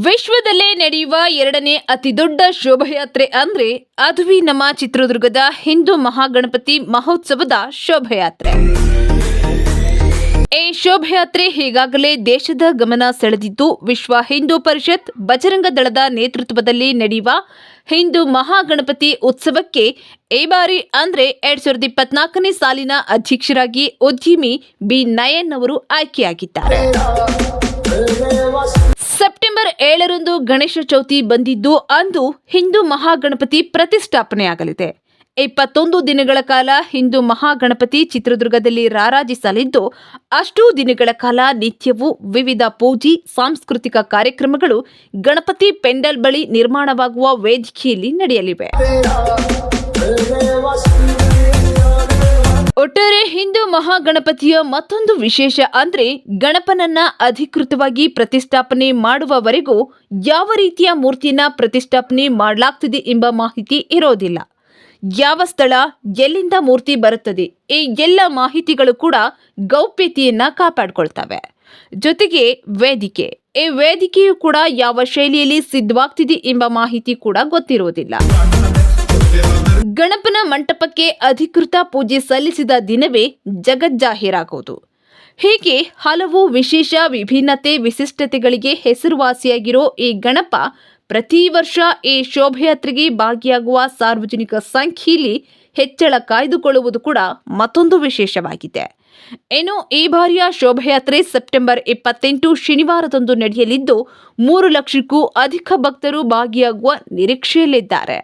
ವಿಶ್ವದಲ್ಲೇ ನಡೆಯುವ ಎರಡನೇ ಅತಿದೊಡ್ಡ ಶೋಭಾಯಾತ್ರೆ ಅಂದ್ರೆ ಅದುವೇ ನಮ್ಮ ಚಿತ್ರದುರ್ಗದ ಹಿಂದೂ ಮಹಾಗಣಪತಿ ಮಹೋತ್ಸವದ ಶೋಭಾಯಾತ್ರೆ. ಈ ಶೋಭಾಯಾತ್ರೆ ಈಗಾಗಲೇ ದೇಶದ ಗಮನ ಸೆಳೆದಿದ್ದು, ವಿಶ್ವ ಹಿಂದೂ ಪರಿಷತ್ ಬಜರಂಗ ದಳದ ನೇತೃತ್ವದಲ್ಲಿ ನಡೆಯುವ ಹಿಂದೂ ಮಹಾಗಣಪತಿ ಉತ್ಸವಕ್ಕೆ ಈ ಬಾರಿ ಅಂದ್ರೆ 2024ನೇ ಸಾಲಿನ ಅಧ್ಯಕ್ಷರಾಗಿ ಉದ್ಯಮಿ ಬಿ ನಯನ್ ಅವರು ಆಯ್ಕೆಯಾಗಿದ್ದಾರೆ. ಸೆಪ್ಟೆಂಬರ್ 7ರಂದು ಗಣೇಶ ಚೌತಿ ಬಂದಿದ್ದು, ಅಂದು ಹಿಂದೂ ಮಹಾಗಣಪತಿ ಪ್ರತಿಷ್ಠಾಪನೆಯಾಗಲಿದೆ. 21 ದಿನಗಳ ಕಾಲ ಹಿಂದೂ ಮಹಾಗಣಪತಿ ಚಿತ್ರದುರ್ಗದಲ್ಲಿ ರಾರಾಜಿಸಲಿದ್ದು, ಅಷ್ಟೂ ದಿನಗಳ ಕಾಲ ನಿತ್ಯವೂ ವಿವಿಧ ಪೂಜೆ, ಸಾಂಸ್ಕೃತಿಕ ಕಾರ್ಯಕ್ರಮಗಳು ಗಣಪತಿ ಪೆಂಡಲ್ ಬಳಿ ನಿರ್ಮಾಣವಾಗುವ ವೇದಿಕೆಯಲ್ಲಿ ನಡೆಯಲಿವೆ. ಒಟ್ಟಾರೆ ಹಿಂದೂ ಮಹಾಗಣಪತಿಯ ಮತ್ತೊಂದು ವಿಶೇಷ ಅಂದ್ರೆ, ಗಣಪನನ್ನ ಅಧಿಕೃತವಾಗಿ ಪ್ರತಿಷ್ಠಾಪನೆ ಮಾಡುವವರೆಗೂ ಯಾವ ರೀತಿಯ ಮೂರ್ತಿಯನ್ನ ಪ್ರತಿಷ್ಠಾಪನೆ ಮಾಡಲಾಗ್ತಿದೆ ಎಂಬ ಮಾಹಿತಿ ಇರೋದಿಲ್ಲ. ಯಾವ ಸ್ಥಳ, ಎಲ್ಲಿಂದ ಮೂರ್ತಿ ಬರುತ್ತದೆ, ಈ ಎಲ್ಲ ಮಾಹಿತಿಗಳು ಕೂಡ ಗೌಪ್ಯತೆಯನ್ನ ಕಾಪಾಡಿಕೊಳ್ತವೆ. ಜೊತೆಗೆ ವೇದಿಕೆ, ಈ ವೇದಿಕೆಯು ಕೂಡ ಯಾವ ಶೈಲಿಯಲ್ಲಿ ಸಿದ್ಧವಾಗ್ತಿದೆ ಎಂಬ ಮಾಹಿತಿ ಕೂಡ ಗೊತ್ತಿರುವುದಿಲ್ಲ. ಗಣಪನ ಮಂಟಪಕ್ಕೆ ಅಧಿಕೃತ ಪೂಜೆ ಸಲ್ಲಿಸಿದ ದಿನವೇ ಜಗಜ್ಜಾಹೀರಾಗುವುದು. ಹೀಗೆ ಹಲವು ವಿಶೇಷ, ವಿಭಿನ್ನತೆ, ವಿಶಿಷ್ಟತೆಗಳಿಗೆ ಹೆಸರುವಾಸಿಯಾಗಿರೋ ಈ ಗಣಪ ಪ್ರತಿ ವರ್ಷ ಈ ಶೋಭಾಯಾತ್ರೆಗೆ ಭಾಗಿಯಾಗುವ ಸಾರ್ವಜನಿಕ ಸಂಖ್ಯೆಯಲ್ಲಿ ಹೆಚ್ಚಳ ಕಾಯ್ದುಕೊಳ್ಳುವುದು ಕೂಡ ಮತ್ತೊಂದು ವಿಶೇಷವಾಗಿದೆ. ಇನ್ನು ಈ ಬಾರಿಯ ಶೋಭಾಯಾತ್ರೆ ಸೆಪ್ಟೆಂಬರ್ 28 ಶನಿವಾರದಂದು ನಡೆಯಲಿದ್ದು, 3 ಲಕ್ಷಕ್ಕೂ ಅಧಿಕ ಭಕ್ತರು ಭಾಗಿಯಾಗುವ ನಿರೀಕ್ಷೆಯಲ್ಲಿದ್ದಾರೆ.